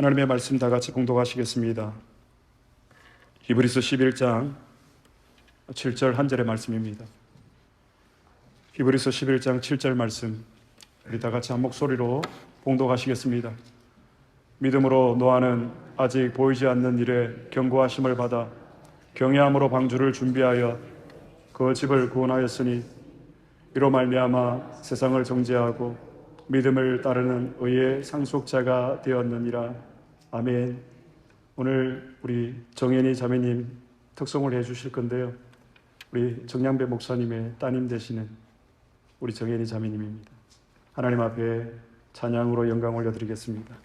하나님의 말씀 다 같이 봉독하시겠습니다. 히브리서 11장 7절 한 절의 말씀입니다. 히브리서 11장 7절 말씀, 우리 다 같이 한 목소리로 봉독하시겠습니다. 믿음으로 노아는 아직 보이지 않는 일에 경고하심을 받아 경외함으로 방주를 준비하여 그 집을 구원하였으니 이로 말미암아 세상을 정죄하고 믿음을 따르는 의의 상속자가 되었느니라. 아멘. 오늘 우리 정연이 자매님 특송을 해주실 건데요, 우리 정량배 목사님의 따님 되시는 우리 정연이 자매님입니다. 하나님 앞에 찬양으로 영광 올려드리겠습니다.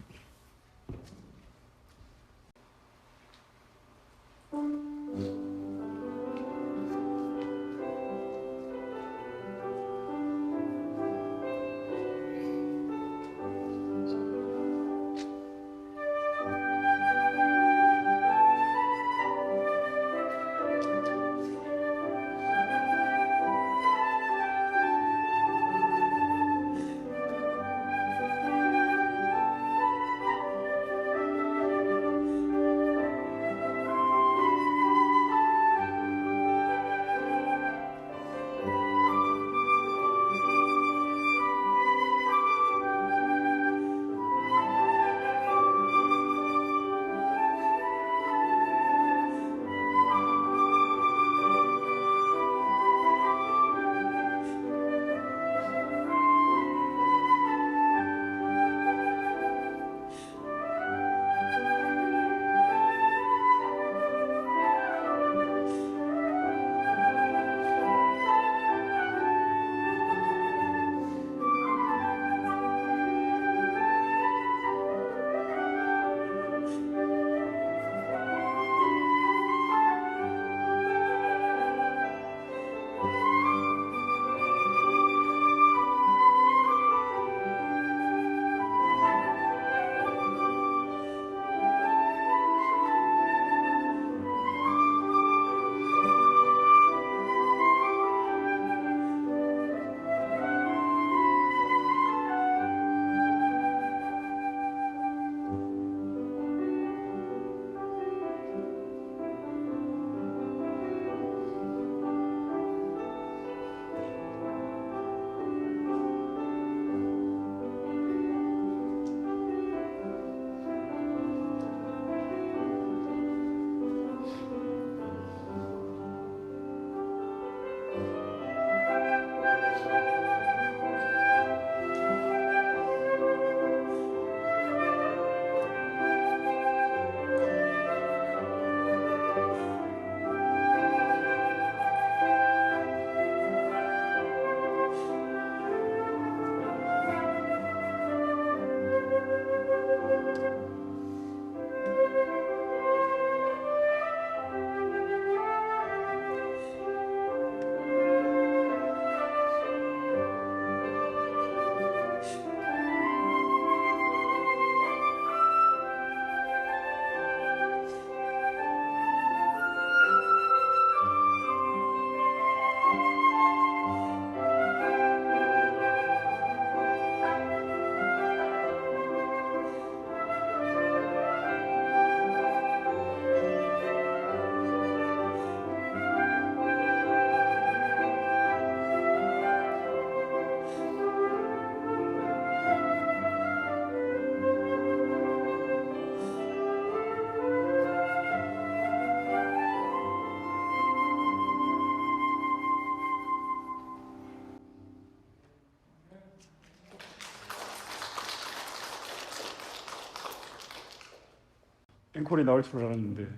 앵콜이 나올 줄 알았는데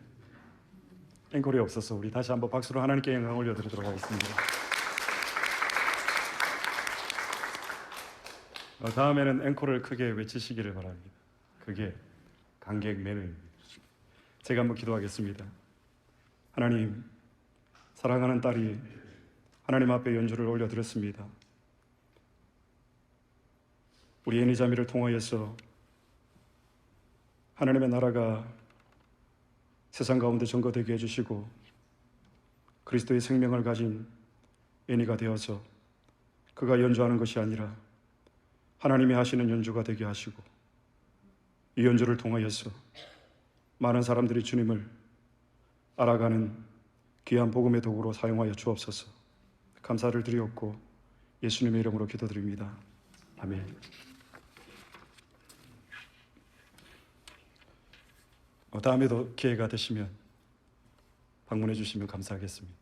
앵콜이 없어서 우리 다시 한번 박수로 하나님께 영광 올려드리도록 하겠습니다. 다음에는 앵콜을 크게 외치시기를 바랍니다. 그게 관객 매너입니다. 제가 한번 기도하겠습니다. 하나님, 사랑하는 딸이 하나님 앞에 연주를 올려드렸습니다. 우리 애니자매를 통하여서 하나님의 나라가 세상 가운데 증거되게 해주시고 그리스도의 생명을 가진 애니가 되어서 그가 연주하는 것이 아니라 하나님이 하시는 연주가 되게 하시고 이 연주를 통하여서 많은 사람들이 주님을 알아가는 귀한 복음의 도구로 사용하여 주옵소서. 감사를 드리옵고 예수님의 이름으로 기도드립니다. 아멘. 다음에도 기회가 되시면 방문해 주시면 감사하겠습니다.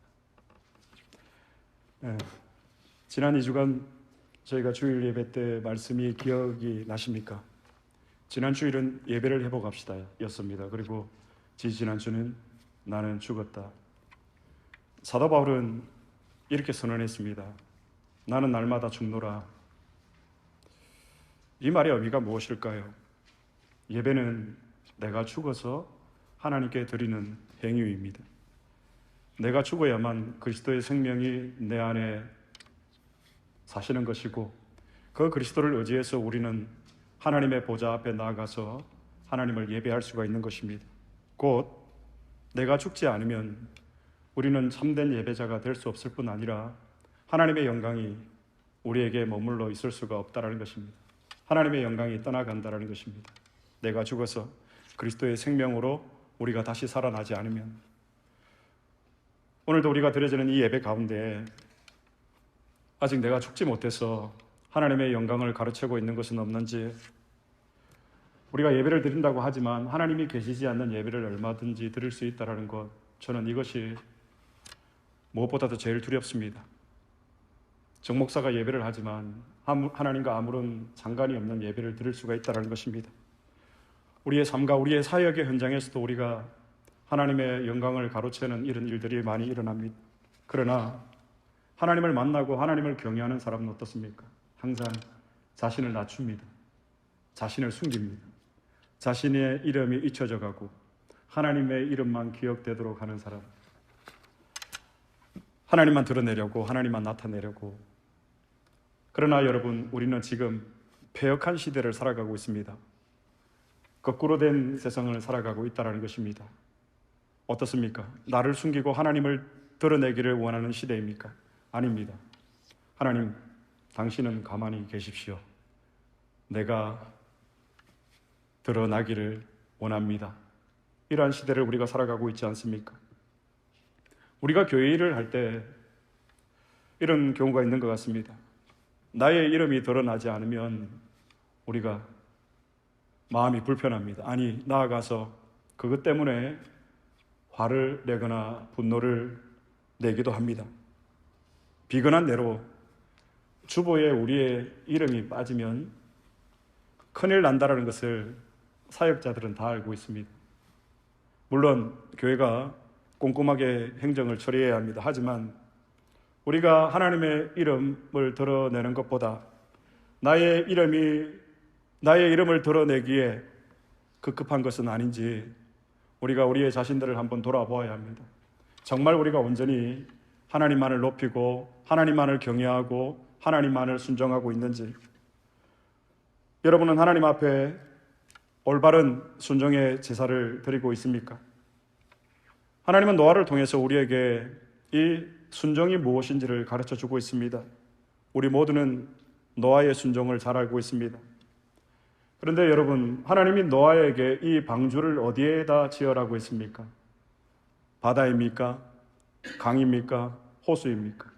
지난 2주간 저희가 주일 예배 때 말씀이 기억이 나십니까? 지난 주일은 예배를 회복합시다 였습니다. 그리고 지난주는 나는 죽었다. 사도 바울은 이렇게 선언했습니다. 나는 날마다 죽노라. 이 말의 의미가 무엇일까요? 예배는 내가 죽어서 하나님께 드리는 행위입니다. 내가 죽어야만 그리스도의 생명이 내 안에 사시는 것이고, 그 그리스도를 의지해서 우리는 하나님의 보좌 앞에 나아가서 하나님을 예배할 수가 있는 것입니다. 곧 내가 죽지 않으면 우리는 참된 예배자가 될 수 없을 뿐 아니라 하나님의 영광이 우리에게 머물러 있을 수가 없다라는 것입니다. 하나님의 영광이 떠나간다라는 것입니다. 내가 죽어서 그리스도의 생명으로 우리가 다시 살아나지 않으면. 오늘도 우리가 드려지는 이 예배 가운데 아직 내가 죽지 못해서 하나님의 영광을 가로채고 있는 것은 없는지, 우리가 예배를 드린다고 하지만 하나님이 계시지 않는 예배를 얼마든지 드릴 수 있다는 것, 저는 이것이 무엇보다도 제일 두렵습니다. 정 목사가 예배를 하지만 하나님과 아무런 상관이 없는 예배를 드릴 수가 있다는 것입니다. 우리의 삶과 우리의 사역의 현장에서도 우리가 하나님의 영광을 가로채는 이런 일들이 많이 일어납니다. 그러나 하나님을 만나고 하나님을 경외하는 사람은 어떻습니까? 항상 자신을 낮춥니다. 자신을 숨깁니다. 자신의 이름이 잊혀져 가고 하나님의 이름만 기억되도록 하는 사람, 하나님만 드러내려고, 하나님만 나타내려고. 그러나 여러분, 우리는 지금 패역한 시대를 살아가고 있습니다. 거꾸로 된 세상을 살아가고 있다는 것입니다. 어떻습니까? 나를 숨기고 하나님을 드러내기를 원하는 시대입니까? 아닙니다. 하나님, 당신은 가만히 계십시오. 내가 드러나기를 원합니다. 이러한 시대를 우리가 살아가고 있지 않습니까? 우리가 교회 일을 할 때 이런 경우가 있는 것 같습니다. 나의 이름이 드러나지 않으면 우리가 마음이 불편합니다. 아니, 나아가서 그것 때문에 화를 내거나 분노를 내기도 합니다. 비근한 대로 주보에 우리의 이름이 빠지면 큰일 난다는 것을 사역자들은 다 알고 있습니다. 물론 교회가 꼼꼼하게 행정을 처리해야 합니다. 하지만 우리가 하나님의 이름을 드러내는 것보다 나의 이름을 드러내기에 급급한 것은 아닌지 우리가 우리의 자신들을 한번 돌아보아야 합니다. 정말 우리가 온전히 하나님만을 높이고 하나님만을 경외하고 하나님만을 순종하고 있는지. 여러분은 하나님 앞에 올바른 순종의 제사를 드리고 있습니까? 하나님은 노아를 통해서 우리에게 이 순종이 무엇인지를 가르쳐주고 있습니다. 우리 모두는 노아의 순종을 잘 알고 있습니다. 그런데 여러분, 하나님이 노아에게 이 방주를 어디에다 지으라고 했습니까? 바다입니까? 강입니까? 호수입니까?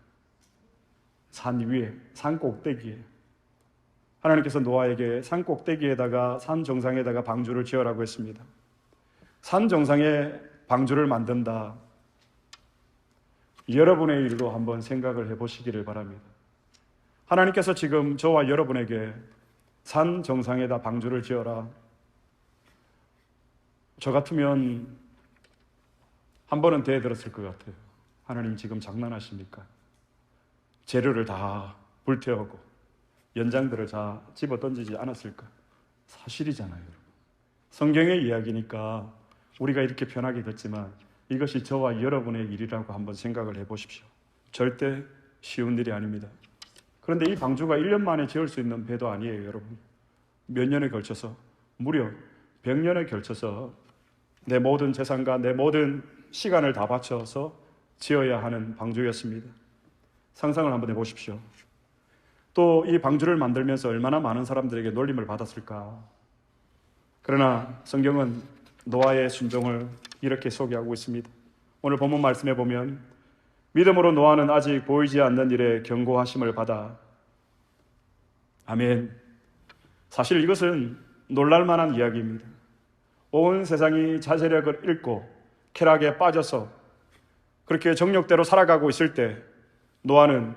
산 위에, 산 꼭대기에. 하나님께서 노아에게 산 꼭대기에다가, 산 정상에다가 방주를 지으라고 했습니다. 산 정상에 방주를 만든다. 여러분의 일로 한번 생각을 해보시기를 바랍니다. 하나님께서 지금 저와 여러분에게 산 정상에다 방주를 지어라. 저 같으면 한 번은 대들었을 것 같아요. 하나님 지금 장난하십니까? 재료를 다 불태우고 연장들을 다 집어 던지지 않았을까? 사실이잖아요, 여러분. 성경의 이야기니까 우리가 이렇게 편하게 듣지만 이것이 저와 여러분의 일이라고 한번 생각을 해보십시오. 절대 쉬운 일이 아닙니다. 그런데 이 방주가 1년 만에 지을 수 있는 배도 아니에요, 여러분. 몇 년에 걸쳐서, 무려 100년에 걸쳐서 내 모든 재산과 내 모든 시간을 다 바쳐서 지어야 하는 방주였습니다. 상상을 한번 해보십시오. 또 이 방주를 만들면서 얼마나 많은 사람들에게 놀림을 받았을까. 그러나 성경은 노아의 순종을 이렇게 소개하고 있습니다. 오늘 본문 말씀에 보면 믿음으로 노아는 아직 보이지 않는 일에 경고하심을 받아. 아멘. 사실 이것은 놀랄만한 이야기입니다. 온 세상이 자제력을 잃고 쾌락에 빠져서 그렇게 정욕대로 살아가고 있을 때 노아는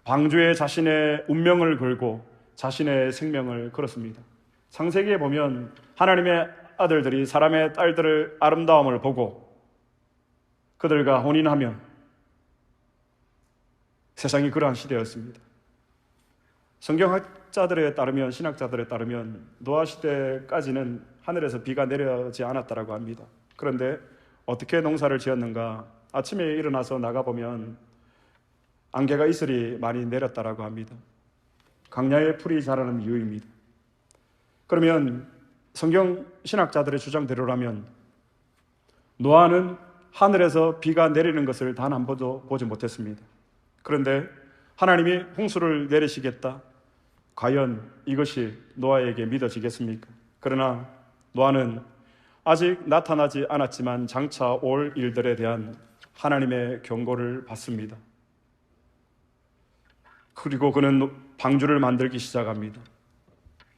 방주에 자신의 운명을 걸고 자신의 생명을 걸었습니다. 창세기에 보면 하나님의 아들들이 사람의 딸들의 아름다움을 보고 그들과 혼인하며 세상이 그러한 시대였습니다. 성경학자들에 따르면, 신학자들에 따르면 노아 시대까지는 하늘에서 비가 내려지 않았다고 합니다. 그런데 어떻게 농사를 지었는가? 아침에 일어나서 나가보면 안개가 이슬이 많이 내렸다고 합니다. 강야에 풀이 자라는 이유입니다. 그러면 성경 신학자들의 주장대로라면 노아는 하늘에서 비가 내리는 것을 단 한 번도 보지 못했습니다. 그런데 하나님이 홍수를 내리시겠다. 과연 이것이 노아에게 믿어지겠습니까? 그러나 노아는 아직 나타나지 않았지만 장차 올 일들에 대한 하나님의 경고를 받습니다. 그리고 그는 방주를 만들기 시작합니다.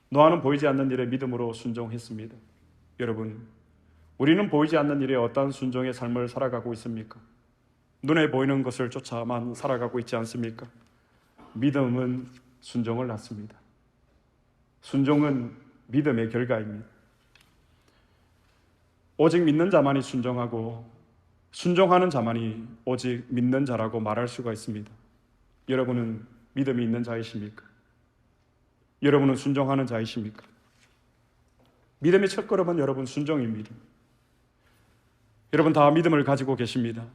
노아는 보이지 않는 일에 믿음으로 순종했습니다. 여러분, 우리는 보이지 않는 일에 어떤 순종의 삶을 살아가고 있습니까? 눈에 보이는 것을 쫓아만 살아가고 있지 않습니까? 믿음은 순종을 낳습니다. 순종은 믿음의 결과입니다. 오직 믿는 자만이 순종하고 순종하는 자만이 오직 믿는 자라고 말할 수가 있습니다. 여러분은 믿음이 있는 자이십니까? 여러분은 순종하는 자이십니까? 믿음의 첫걸음은 여러분 순종입니다. 여러분 다 믿음을 가지고 계십니다.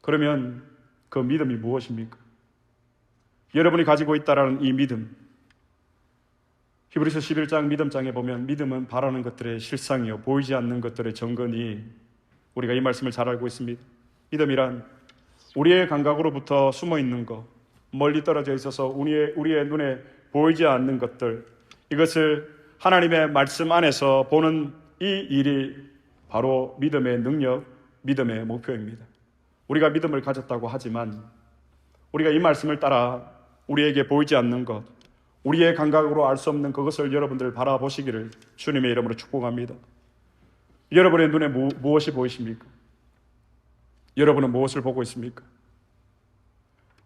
그러면 그 믿음이 무엇입니까? 여러분이 가지고 있다라는 이 믿음, 히브리서 11장 믿음장에 보면 믿음은 바라는 것들의 실상이요 보이지 않는 것들의 정근이, 우리가 이 말씀을 잘 알고 있습니다. 믿음이란 우리의 감각으로부터 숨어 있는 것, 멀리 떨어져 있어서 우리의 눈에 보이지 않는 것들, 이것을 하나님의 말씀 안에서 보는 이 일이 바로 믿음의 능력, 믿음의 목표입니다. 우리가 믿음을 가졌다고 하지만 우리가 이 말씀을 따라 우리에게 보이지 않는 것, 우리의 감각으로 알 수 없는 그것을 여러분들 바라보시기를 주님의 이름으로 축복합니다. 여러분의 눈에 무엇이 보이십니까? 여러분은 무엇을 보고 있습니까?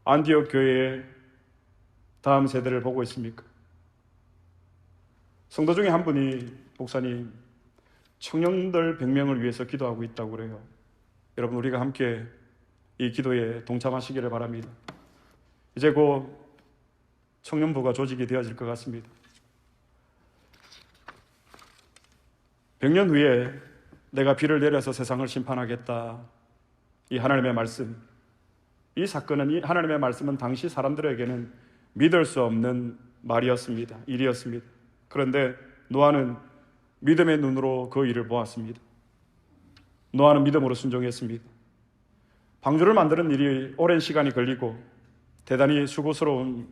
안디옥 교회의 다음 세대를 보고 있습니까? 성도 중에 한 분이, 목사님, 청년들 100명을 위해서 기도하고 있다고 그래요. 여러분, 우리가 함께 이 기도에 동참하시기를 바랍니다. 이제 곧 청년부가 조직이 되어질 것 같습니다. 100년 후에 내가 비를 내려서 세상을 심판하겠다. 이 하나님의 말씀, 이 사건은, 이 하나님의 말씀은 당시 사람들에게는 믿을 수 없는 말이었습니다. 일이었습니다. 그런데 노아는 믿음의 눈으로 그 일을 보았습니다. 노아는 믿음으로 순종했습니다. 방주를 만드는 일이 오랜 시간이 걸리고 대단히 수고스러운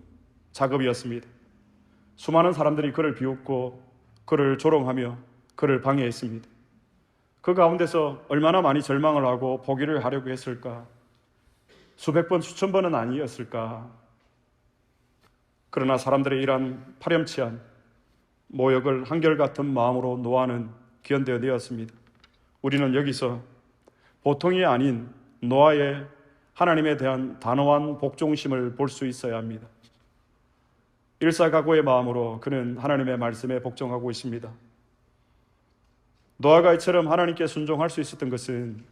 작업이었습니다. 수많은 사람들이 그를 비웃고 그를 조롱하며 그를 방해했습니다. 그 가운데서 얼마나 많이 절망을 하고 포기를 하려고 했을까? 수백 번, 수천 번은 아니었을까? 그러나 사람들의 이러한 파렴치한 모욕을 한결같은 마음으로 노아는 견뎌내었습니다. 우리는 여기서 보통이 아닌 노아의 하나님에 대한 단호한 복종심을 볼 수 있어야 합니다. 일사각오의 마음으로 그는 하나님의 말씀에 복종하고 있습니다. 노아가 이처럼 하나님께 순종할 수 있었던 것은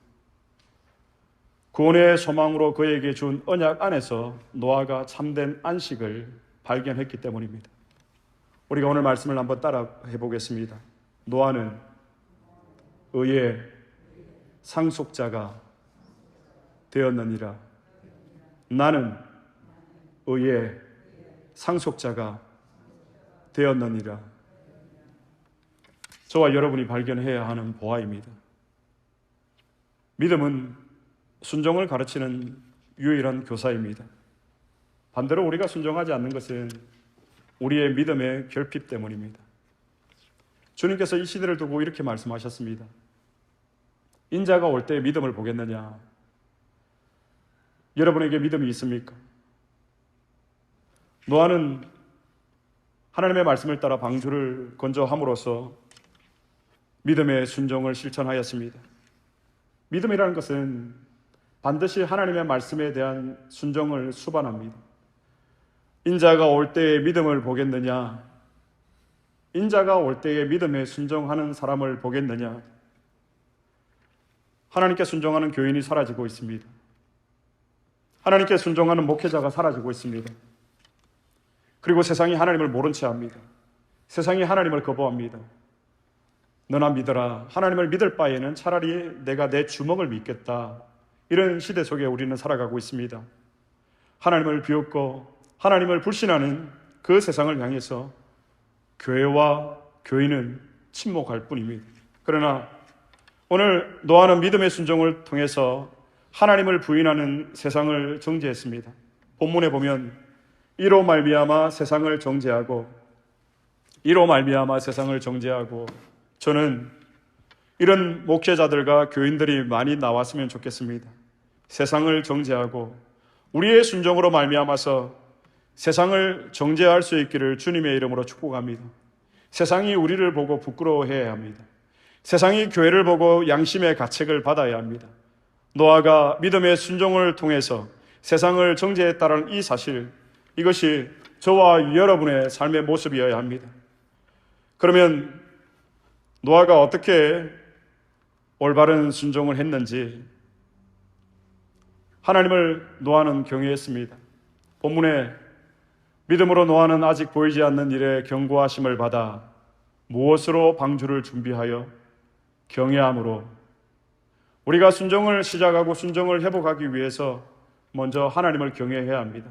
구원의 소망으로 그에게 준 언약 안에서 노아가 참된 안식을 발견했기 때문입니다. 우리가 오늘 말씀을 한번 따라 해보겠습니다. 노아는 의의 상속자가 되었느니라. 나는 의의 상속자가 되었느니라. 저와 여러분이 발견해야 하는 보아입니다. 믿음은 순종을 가르치는 유일한 교사입니다. 반대로 우리가 순종하지 않는 것은 우리의 믿음의 결핍 때문입니다. 주님께서 이 시대를 두고 이렇게 말씀하셨습니다. 인자가 올 때 믿음을 보겠느냐? 여러분에게 믿음이 있습니까? 노아는 하나님의 말씀을 따라 방주를 건조함으로써 믿음의 순종을 실천하였습니다. 믿음이라는 것은 반드시 하나님의 말씀에 대한 순종을 수반합니다. 인자가 올 때의 믿음을 보겠느냐? 인자가 올 때의 믿음에 순종하는 사람을 보겠느냐? 하나님께 순종하는 교인이 사라지고 있습니다. 하나님께 순종하는 목회자가 사라지고 있습니다. 그리고 세상이 하나님을 모른 채 합니다. 세상이 하나님을 거부합니다. 너나 믿어라. 하나님을 믿을 바에는 차라리 내가 내 주먹을 믿겠다. 이런 시대 속에 우리는 살아가고 있습니다. 하나님을 비웃고 하나님을 불신하는 그 세상을 향해서 교회와 교인은 침묵할 뿐입니다. 그러나 오늘 노아는 믿음의 순종을 통해서 하나님을 부인하는 세상을 정죄했습니다. 본문에 보면 이로 말미암아 세상을 정죄하고 저는 이런 목회자들과 교인들이 많이 나왔으면 좋겠습니다. 세상을 정죄하고 우리의 순종으로 말미암아서 세상을 정죄할 수 있기를 주님의 이름으로 축복합니다. 세상이 우리를 보고 부끄러워해야 합니다. 세상이 교회를 보고 양심의 가책을 받아야 합니다. 노아가 믿음의 순종을 통해서 세상을 정죄했다는 이 사실, 이것이 저와 여러분의 삶의 모습이어야 합니다. 그러면 노아가 어떻게 올바른 순종을 했는지 하나님을 노아는 경외했습니다. 본문에 믿음으로 노아는 아직 보이지 않는 일에 경고하심을 받아 무엇으로 방주를 준비하여 경외함으로. 우리가 순종을 시작하고 순종을 회복하기 위해서 먼저 하나님을 경외해야 합니다.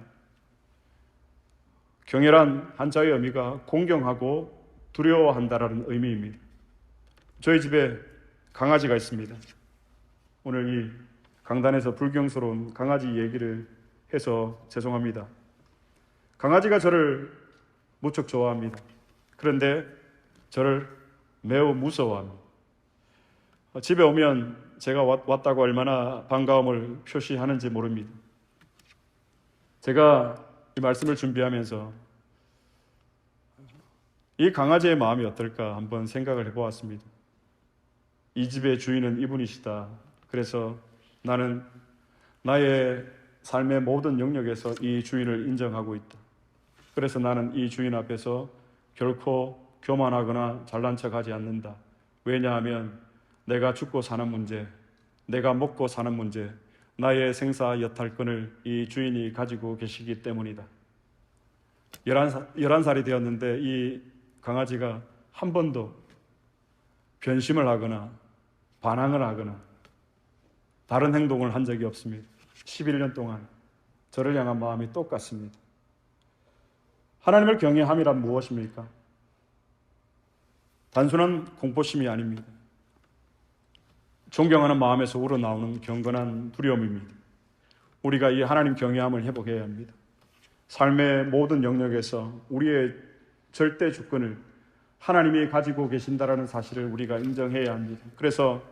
경외란 한자의 의미가 공경하고 두려워한다라는 의미입니다. 저희 집에 강아지가 있습니다. 오늘 이 강단에서 불경스러운 강아지 얘기를 해서 죄송합니다. 강아지가 저를 무척 좋아합니다. 그런데 저를 매우 무서워합니다. 집에 오면 제가 왔다고 얼마나 반가움을 표시하는지 모릅니다. 제가 이 말씀을 준비하면서 이 강아지의 마음이 어떨까 한번 생각을 해보았습니다. 이 집의 주인은 이분이시다. 그래서 나는 나의 삶의 모든 영역에서 이 주인을 인정하고 있다. 그래서 나는 이 주인 앞에서 결코 교만하거나 잘난 척하지 않는다. 왜냐하면 내가 죽고 사는 문제, 내가 먹고 사는 문제, 나의 생사 여탈권을 이 주인이 가지고 계시기 때문이다. 11살이 되었는데 이 강아지가 한 번도 변심을 하거나 반항을 하거나 다른 행동을 한 적이 없습니다. 11년 동안 저를 향한 마음이 똑같습니다. 하나님을 경외함이란 무엇입니까? 단순한 공포심이 아닙니다. 존경하는 마음에서 우러나오는 경건한 두려움입니다. 우리가 이 하나님 경외함을 회복해야 합니다. 삶의 모든 영역에서 우리의 절대 주권을 하나님이 가지고 계신다라는 사실을 우리가 인정해야 합니다. 그래서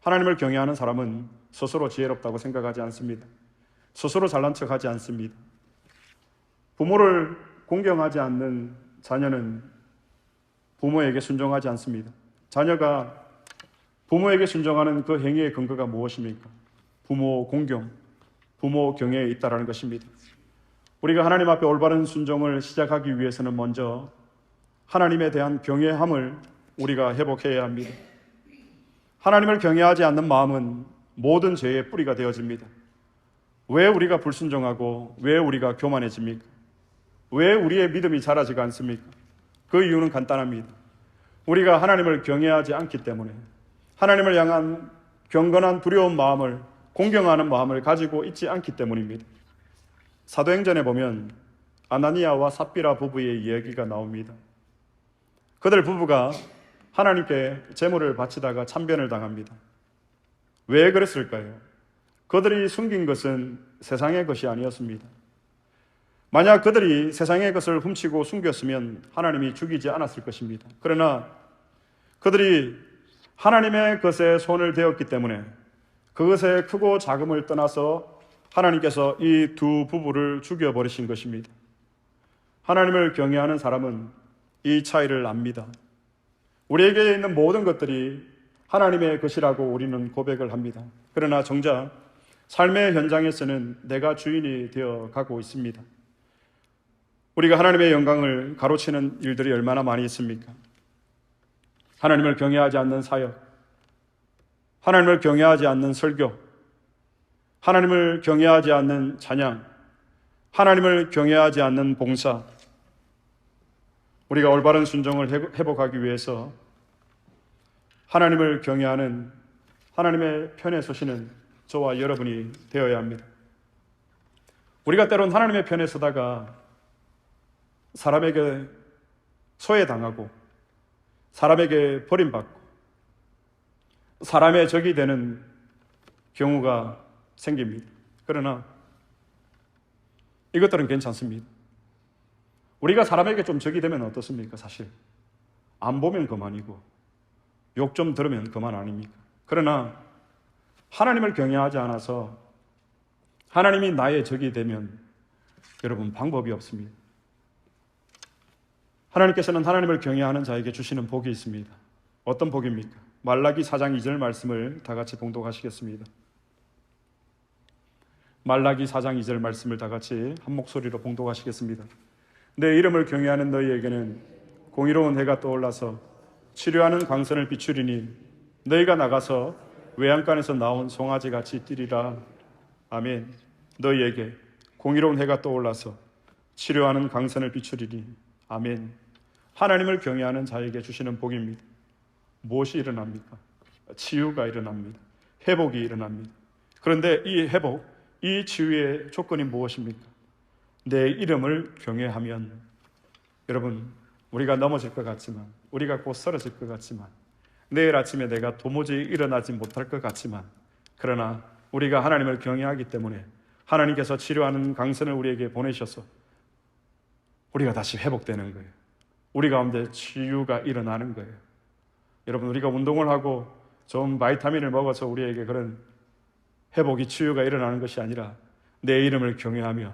하나님을 경외하는 사람은 스스로 지혜롭다고 생각하지 않습니다. 스스로 잘난 척하지 않습니다. 부모를 공경하지 않는 자녀는 부모에게 순종하지 않습니다. 자녀가 부모에게 순종하는 그 행위의 근거가 무엇입니까? 부모 공경, 부모 경외에 있다라는 것입니다. 우리가 하나님 앞에 올바른 순종을 시작하기 위해서는 먼저 하나님에 대한 경외함을 우리가 회복해야 합니다. 하나님을 경외하지 않는 마음은 모든 죄의 뿌리가 되어집니다. 왜 우리가 불순종하고 왜 우리가 교만해집니까? 왜 우리의 믿음이 자라지가 않습니까? 그 이유는 간단합니다. 우리가 하나님을 경외하지 않기 때문에, 하나님을 향한 경건한 두려운 마음을, 공경하는 마음을 가지고 있지 않기 때문입니다. 사도행전에 보면 아나니아와 삽비라 부부의 이야기가 나옵니다. 그들 부부가 하나님께 제물을 바치다가 참변을 당합니다. 왜 그랬을까요? 그들이 숨긴 것은 세상의 것이 아니었습니다. 만약 그들이 세상의 것을 훔치고 숨겼으면 하나님이 죽이지 않았을 것입니다. 그러나 그들이 하나님의 것에 손을 대었기 때문에 그것의 크고 작음을 떠나서 하나님께서 이 두 부부를 죽여버리신 것입니다. 하나님을 경외하는 사람은 이 차이를 압니다. 우리에게 있는 모든 것들이 하나님의 것이라고 우리는 고백을 합니다. 그러나 정작 삶의 현장에서는 내가 주인이 되어 가고 있습니다. 우리가 하나님의 영광을 가로치는 일들이 얼마나 많이 있습니까? 하나님을 경외하지 않는 사역, 하나님을 경외하지 않는 설교, 하나님을 경외하지 않는 찬양, 하나님을 경외하지 않는 봉사. 우리가 올바른 순종을 회복하기 위해서 하나님을 경외하는 하나님의 편에 서시는 저와 여러분이 되어야 합니다. 우리가 때론 하나님의 편에 서다가 사람에게 소외당하고 사람에게 버림받고 사람의 적이 되는 경우가 생깁니다. 그러나 이것들은 괜찮습니다. 우리가 사람에게 좀 적이 되면 어떻습니까? 사실 안 보면 그만이고 욕 좀 들으면 그만 아닙니까? 그러나 하나님을 경외하지 않아서 하나님이 나의 적이 되면 여러분 방법이 없습니다. 하나님께서는 하나님을 경외하는 자에게 주시는 복이 있습니다. 어떤 복입니까? 말라기 4장 2절 말씀을 다 같이 봉독하시겠습니다. 말라기 4장 2절 말씀을 다 같이 한 목소리로 봉독하시겠습니다. 내 이름을 경외하는 너희에게는 공의로운 해가 떠올라서 치료하는 광선을 비추리니 너희가 나가서 외양간에서 나온 송아지같이 뛰리라. 아멘. 너희에게 공의로운 해가 떠올라서 치료하는 광선을 비추리니 아멘. 하나님을 경외하는 자에게 주시는 복입니다. 무엇이 일어납니까? 치유가 일어납니다. 회복이 일어납니다. 그런데 이 회복, 이 치유의 조건이 무엇입니까? 내 이름을 경외하면. 여러분, 우리가 넘어질 것 같지만, 우리가 곧 쓰러질 것 같지만, 내일 아침에 내가 도무지 일어나지 못할 것 같지만, 그러나 우리가 하나님을 경외하기 때문에 하나님께서 치료하는 강선을 우리에게 보내셔서 우리가 다시 회복되는 거예요. 우리 가운데 치유가 일어나는 거예요. 여러분, 우리가 운동을 하고 좋은 바이타민을 먹어서 우리에게 그런 회복이 치유가 일어나는 것이 아니라 내 이름을 경외하며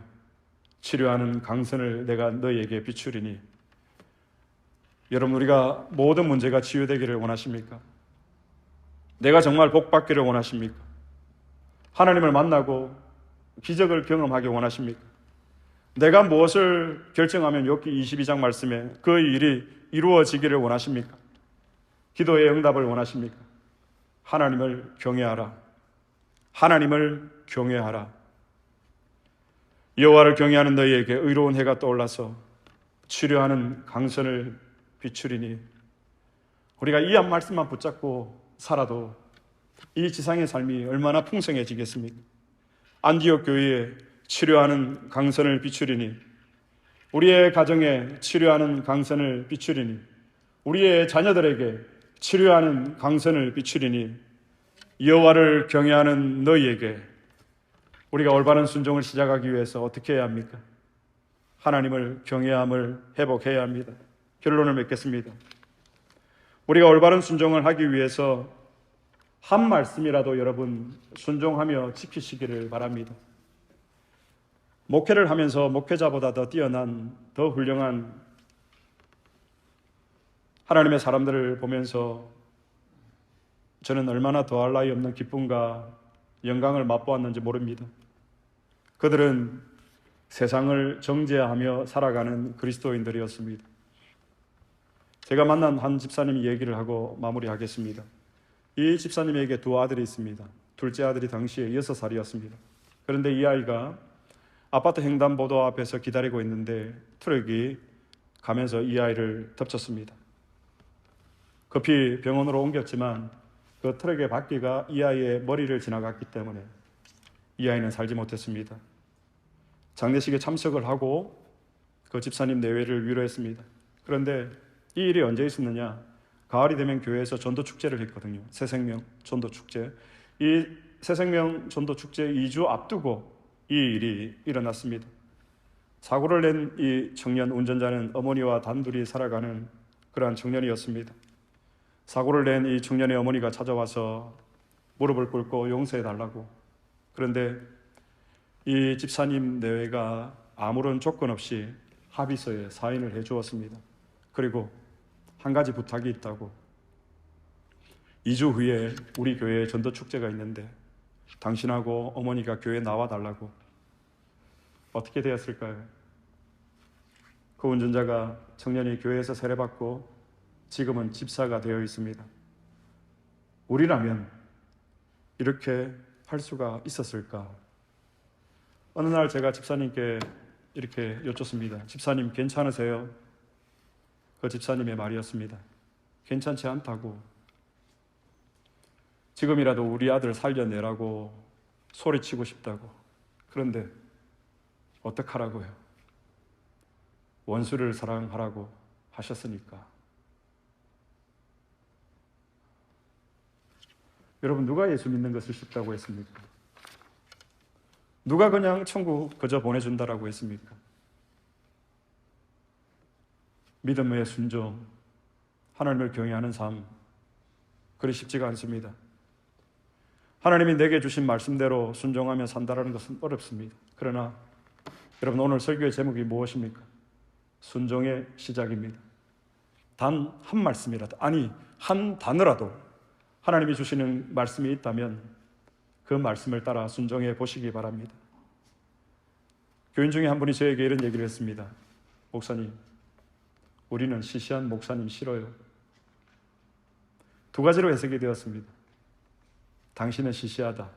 치료하는 강선을 내가 너희에게 비추리니. 여러분, 우리가 모든 문제가 치유되기를 원하십니까? 내가 정말 복받기를 원하십니까? 하나님을 만나고 기적을 경험하기 원하십니까? 내가 무엇을 결정하면 욥기 22장 말씀에 그 일이 이루어지기를 원하십니까? 기도의 응답을 원하십니까? 하나님을 경외하라. 하나님을 경외하라. 여호와를 경외하는 너희에게 의로운 해가 떠올라서 치료하는 강선을 비추리니. 우리가 이 한 말씀만 붙잡고 살아도 이 지상의 삶이 얼마나 풍성해지겠습니까? 안디옥 교회에 치료하는 강선을 비추리니, 우리의 가정에 치료하는 강선을 비추리니, 우리의 자녀들에게 치료하는 강선을 비추리니, 여호와를 경외하는 너희에게. 우리가 올바른 순종을 시작하기 위해서 어떻게 해야 합니까? 하나님을 경외함을 회복해야 합니다. 결론을 맺겠습니다. 우리가 올바른 순종을 하기 위해서 한 말씀이라도 여러분 순종하며 지키시기를 바랍니다. 목회를 하면서 목회자보다 더 뛰어난, 더 훌륭한 하나님의 사람들을 보면서 저는 얼마나 더할 나위 없는 기쁨과 영광을 맛보았는지 모릅니다. 그들은 세상을 정죄하며 살아가는 그리스도인들이었습니다. 제가 만난 한 집사님 얘기를 하고 마무리하겠습니다. 이 집사님에게 두 아들이 있습니다. 둘째 아들이 당시에 6살이었습니다. 그런데 이 아이가 아파트 횡단보도 앞에서 기다리고 있는데 트럭이 가면서 이 아이를 덮쳤습니다. 급히 병원으로 옮겼지만 그 트럭의 바퀴가 이 아이의 머리를 지나갔기 때문에 이 아이는 살지 못했습니다. 장례식에 참석을 하고 그 집사님 내외를 위로했습니다. 그런데 이 일이 언제 있었느냐? 가을이 되면 교회에서 전도축제를 했거든요. 새생명 전도축제. 이 새생명 전도축제 2주 앞두고 이 일이 일어났습니다. 사고를 낸 이 청년 운전자는 어머니와 단둘이 살아가는 그러한 청년이었습니다. 사고를 낸 이 청년의 어머니가 찾아와서 무릎을 꿇고 용서해 달라고. 그런데 이 집사님 내외가 아무런 조건 없이 합의서에 사인을 해 주었습니다. 그리고 한 가지 부탁이 있다고. 2주 후에 우리 교회에 전도 축제가 있는데 당신하고 어머니가 교회에 나와 달라고. 어떻게 되었을까요? 그 운전자가 청년이 교회에서 세례받고 지금은 집사가 되어 있습니다. 우리라면 이렇게 할 수가 있었을까? 어느 날 제가 집사님께 이렇게 여쭙습니다. 집사님 괜찮으세요? 그 집사님의 말이었습니다. 괜찮지 않다고. 지금이라도 우리 아들 살려내라고 소리치고 싶다고. 그런데 어떡하라고요? 원수를 사랑하라고 하셨으니까. 여러분, 누가 예수 믿는 것을 쉽다고 했습니까? 누가 그냥 천국 그저 보내준다라고 했습니까? 믿음의 순종, 하나님을 경외하는 삶, 그리 쉽지가 않습니다. 하나님이 내게 주신 말씀대로 순종하며 산다라는 것은 어렵습니다. 그러나 여러분, 오늘 설교의 제목이 무엇입니까? 순종의 시작입니다. 단 한 말씀이라도, 아니 한 단어라도 하나님이 주시는 말씀이 있다면 그 말씀을 따라 순종해 보시기 바랍니다. 교인 중에 한 분이 저에게 이런 얘기를 했습니다. 목사님, 우리는 시시한 목사님 싫어요. 두 가지로 해석이 되었습니다. 당신은 시시하다.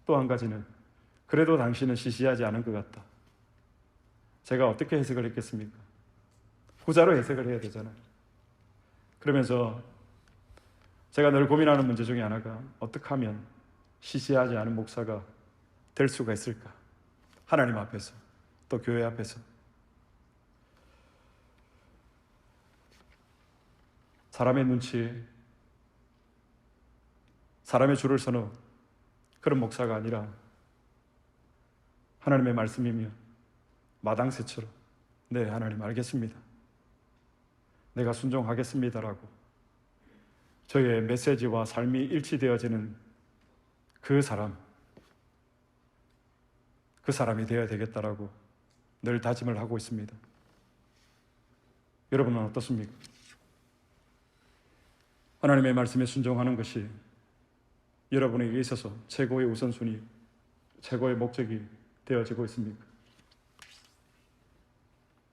또 한 가지는 그래도 당신은 시시하지 않은 것 같다. 제가 어떻게 해석을 했겠습니까? 후자로 해석을 해야 되잖아요. 그러면서 제가 늘 고민하는 문제 중에 하나가 어떻게 하면 시시하지 않은 목사가 될 수가 있을까? 하나님 앞에서, 또 교회 앞에서. 사람의 눈치, 사람의 줄을 서는 그런 목사가 아니라 하나님의 말씀이며 마당새처럼 네, 하나님 알겠습니다. 내가 순종하겠습니다라고 저의 메시지와 삶이 일치되어지는 그 사람이 되어야 되겠다라고 늘 다짐을 하고 있습니다. 여러분은 어떻습니까? 하나님의 말씀에 순종하는 것이 여러분에게 있어서 최고의 우선순위, 최고의 목적이 되어지고 있습니까?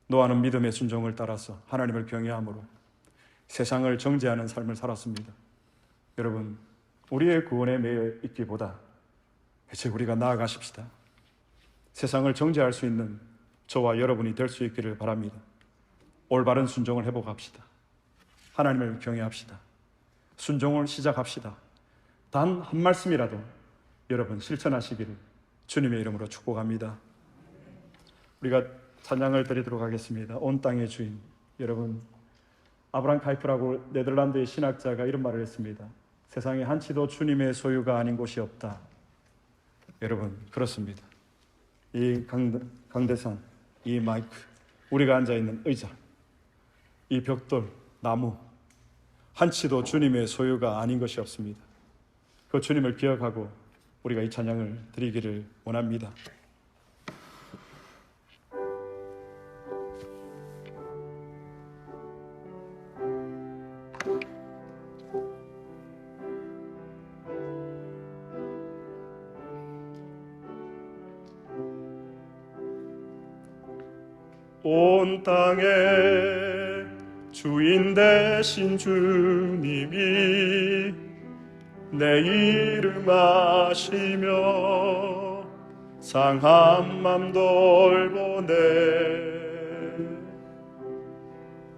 노아는 믿음의 순종을 따라서 하나님을 경외함으로 세상을 정죄하는 삶을 살았습니다. 여러분, 우리의 구원에 매여 있기보다 이제 우리가 나아가십시다. 세상을 정죄할 수 있는 저와 여러분이 될 수 있기를 바랍니다. 올바른 순종을 회복합시다. 하나님을 경외합시다. 순종을 시작합시다. 단 한 말씀이라도 여러분 실천하시기를 주님의 이름으로 축복합니다. 우리가 찬양을 드리도록 하겠습니다. 온 땅의 주인. 여러분, 아브라함 카이프라고 네덜란드의 신학자가 이런 말을 했습니다. 세상에 한치도 주님의 소유가 아닌 곳이 없다. 여러분, 그렇습니다. 이 강대상, 이 마이크, 우리가 앉아있는 의자, 이 벽돌, 나무, 한치도 주님의 소유가 아닌 것이 없습니다. 그 주님을 기억하고 우리가 이 찬양을 드리기를 원합니다. 온 땅에 주인 되신 주님이 내 이름 아시며 상한 맘 돌보네.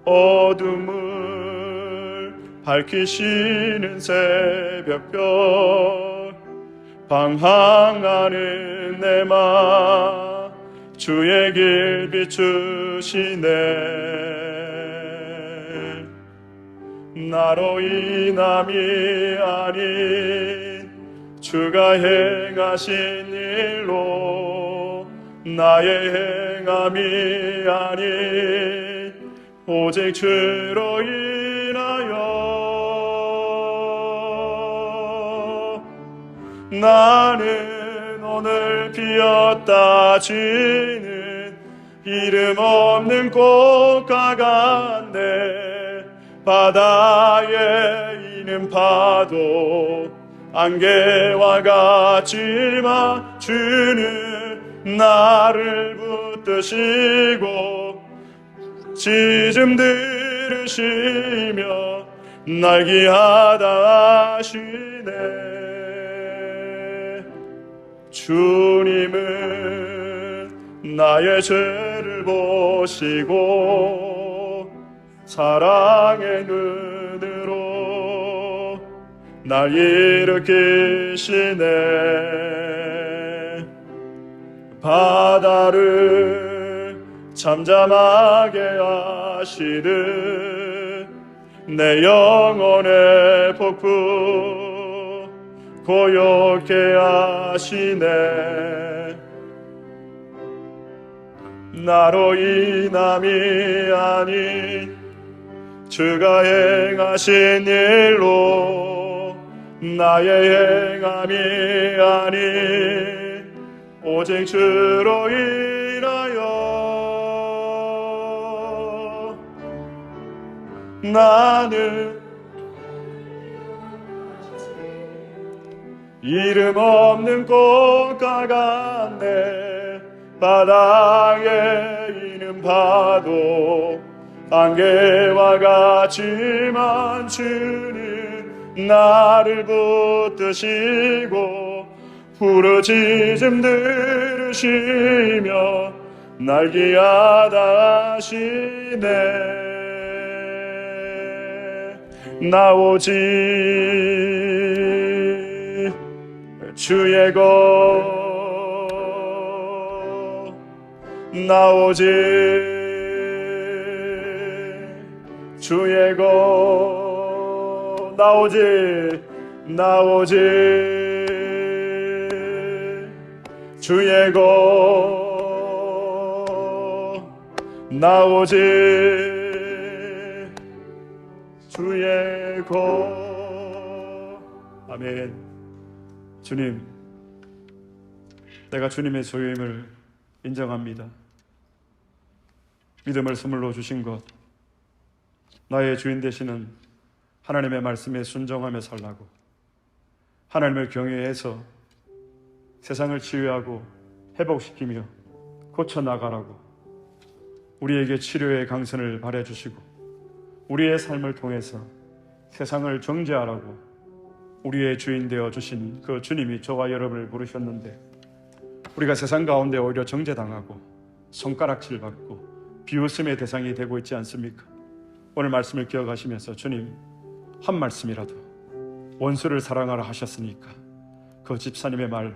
어둠을 밝히시는 새벽별 방황하는 내 맘 주의 길 비추시네. 나로 인함이 아닌 주가 행하신 일로 나의 행함이 아닌 오직 주로 나는 오늘 피었다 지는 이름 없는 꽃과 같네. 바다에 있는 파도 안개와 같지만 주는 나를 붙드시고 지금 들으시며 날 기하다 하시네. 주님은 나의 죄를 보시고 사랑의 눈으로 날 일으키시네. 바다를 잠잠하게 하시듯 내 영혼의 폭풍 고요케 하시네. 나로 인함이 아닌 주가 행하신 일로 나의 행함이 아닌 오직 주로 인하여 나는 이름 없는 꽃과 같네. 바다에 있는 파도 안개와 같지만 주는 나를 붙드시고 부르짖음 들으시며 날 기하다 하시네. 나 오직 주의 것 나 오직 주의 것 나 오직 주의 것 나 오직 주의 것. 아멘. 주님, 내가 주님의 소유임을 인정합니다. 믿음을 선물로 주신 것, 나의 주인 되시는 하나님의 말씀에 순종하며 살라고, 하나님을 경외해서 세상을 치유하고 회복시키며 고쳐나가라고 우리에게 치료의 강선을 발해주시고 우리의 삶을 통해서 세상을 정죄하라고 우리의 주인 되어 주신 그 주님이 저와 여러분을 부르셨는데, 우리가 세상 가운데 오히려 정죄당하고 손가락질 받고 비웃음의 대상이 되고 있지 않습니까? 오늘 말씀을 기억하시면서 주님, 한 말씀이라도 원수를 사랑하라 하셨으니까 그 집사님의 말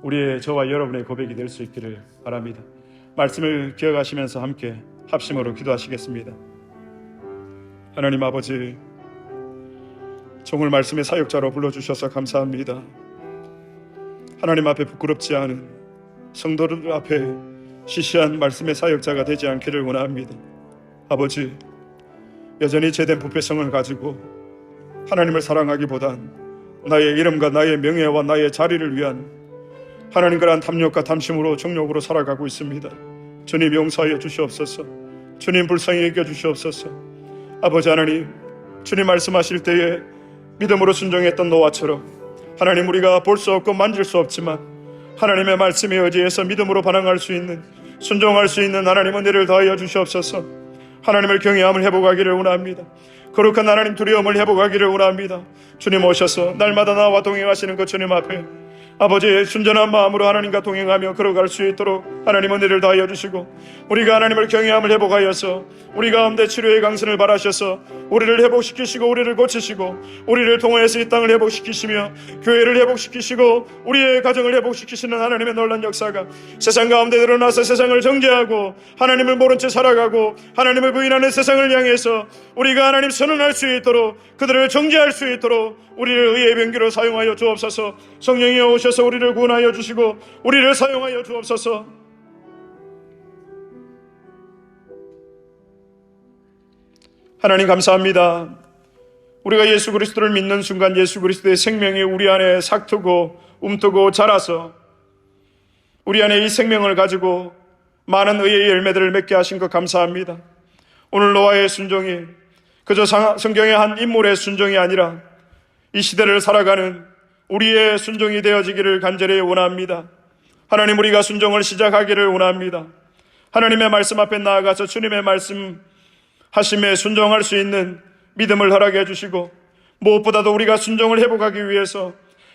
우리의 저와 여러분의 고백이 될 수 있기를 바랍니다. 말씀을 기억하시면서 함께 합심으로 기도하시겠습니다. 하나님 아버지, 종을 말씀의 사역자로 불러주셔서 감사합니다. 하나님 앞에 부끄럽지 않은 성도들 앞에 시시한 말씀의 사역자가 되지 않기를 원합니다. 아버지, 여전히 제된 부패성을 가지고 하나님을 사랑하기보단 나의 이름과 나의 명예와 나의 자리를 위한 하나님 그러한 탐욕과 탐심으로 정욕으로 살아가고 있습니다. 주님 용서하여 주시옵소서. 주님 불쌍히 여겨 주시옵소서. 아버지 하나님, 주님 말씀하실 때에 믿음으로 순종했던 노아처럼 하나님, 우리가 볼 수 없고 만질 수 없지만 하나님의 말씀에 의지해서 믿음으로 반응할 수 있는, 순종할 수 있는 하나님 은혜를 더하여 주시옵소서. 하나님을 경외함을 회복하기를 원합니다. 거룩한 하나님 두려움을 회복하기를 원합니다. 주님 오셔서 날마다 나와 동행하시는 그 주님 앞에 아버지의 순전한 마음으로 하나님과 동행하며 걸어갈 수 있도록 하나님 은혜를 더하여 주시고, 우리가 하나님을 경외함을 회복하여서 우리 가운데 치료의 강선을 발하셔서 우리를 회복시키시고 우리를 고치시고 우리를 통하여서 이 땅을 회복시키시며 교회를 회복시키시고 우리의 가정을 회복시키시는 하나님의 놀라운 역사가 세상 가운데 드러나서 세상을 정죄하고 하나님을 모른 채 살아가고 하나님을 부인하는 세상을 향해서 우리가 하나님 선언할 수 있도록, 그들을 정죄할 수 있도록 우리를 의의 병기로 사용하여 주옵소서. 성령이 오셔서 우리를 구원하여 주시고 우리를 사용하여 주옵소서. 하나님 감사합니다. 우리가 예수 그리스도를 믿는 순간 예수 그리스도의 생명이 우리 안에 삭트고 움트고 자라서 우리 안에 이 생명을 가지고 많은 의의 열매들을 맺게 하신 것 감사합니다. 오늘 노아의 순종이 그저 성경의 한 인물의 순종이 아니라 이 시대를 살아가는 우리의 순종이 되어지기를 간절히 원합니다. 하나님, 우리가 순종을 시작하기를 원합니다. 하나님의 말씀 앞에 나아가서 주님의 말씀하심에 순종할 수 있는 믿음을 허락해 주시고, 무엇보다도 우리가 순종을 회복하기 위해서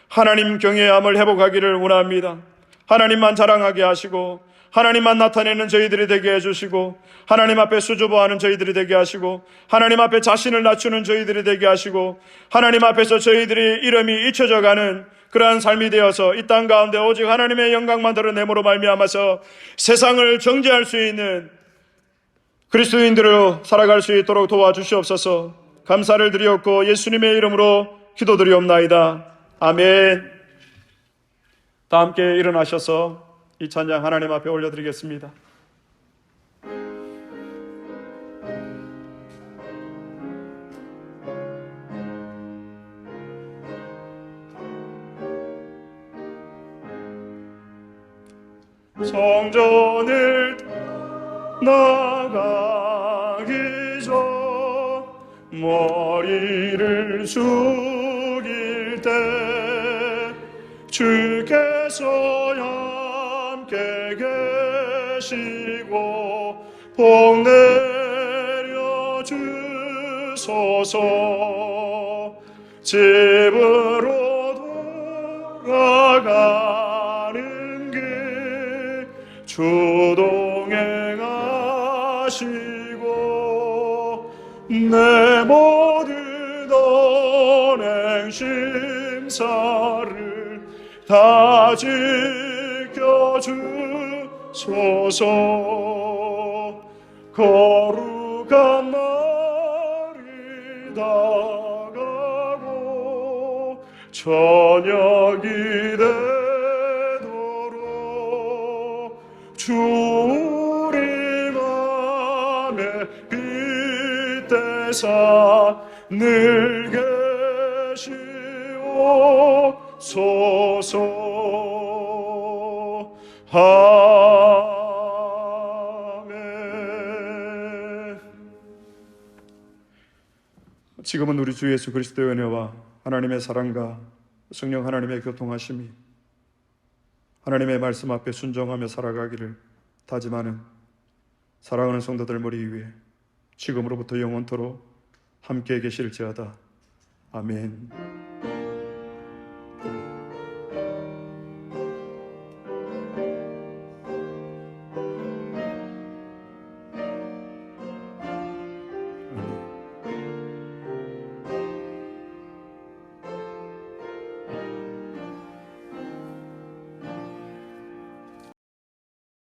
하나님 경외함을 회복하기를 원합니다. 하나님만 자랑하게 하시고, 하나님만 나타내는 저희들이 되게 해주시고, 하나님 앞에 수줍어하는 저희들이 되게 하시고, 하나님 앞에 자신을 낮추는 저희들이 되게 하시고, 하나님 앞에서 저희들이 이름이 잊혀져가는 그러한 삶이 되어서 이 땅 가운데 오직 하나님의 영광만 드러내므로 말미암아서 세상을 정죄할 수 있는 그리스도인들로 살아갈 수 있도록 도와주시옵소서. 감사를 드리옵고 예수님의 이름으로 기도드리옵나이다. 아멘. 다 함께 일어나셔서 이 찬양 하나님 앞에 올려드리겠습니다. 성전을 나가기 전 머리를 숙일 때 주께서 함께 계시고 복 내려 주소서. 집으로 돌아가는 길 주 동행하시고 내 모든 언행 심사를 다 지켜주소서. 거룩한 날이 다가고 저녁이 되도록 주 우리 맘에 빗대사 늘 계시옵소서. 아멘. 지금은 우리 주 예수 그리스도의 은혜와 하나님의 사랑과 성령 하나님의 교통하심이 하나님의 말씀 앞에 순종하며 살아가기를 다짐하는 사랑하는 성도들 머리 위에 지금으로부터 영원토록 함께 계실지어다. 아멘.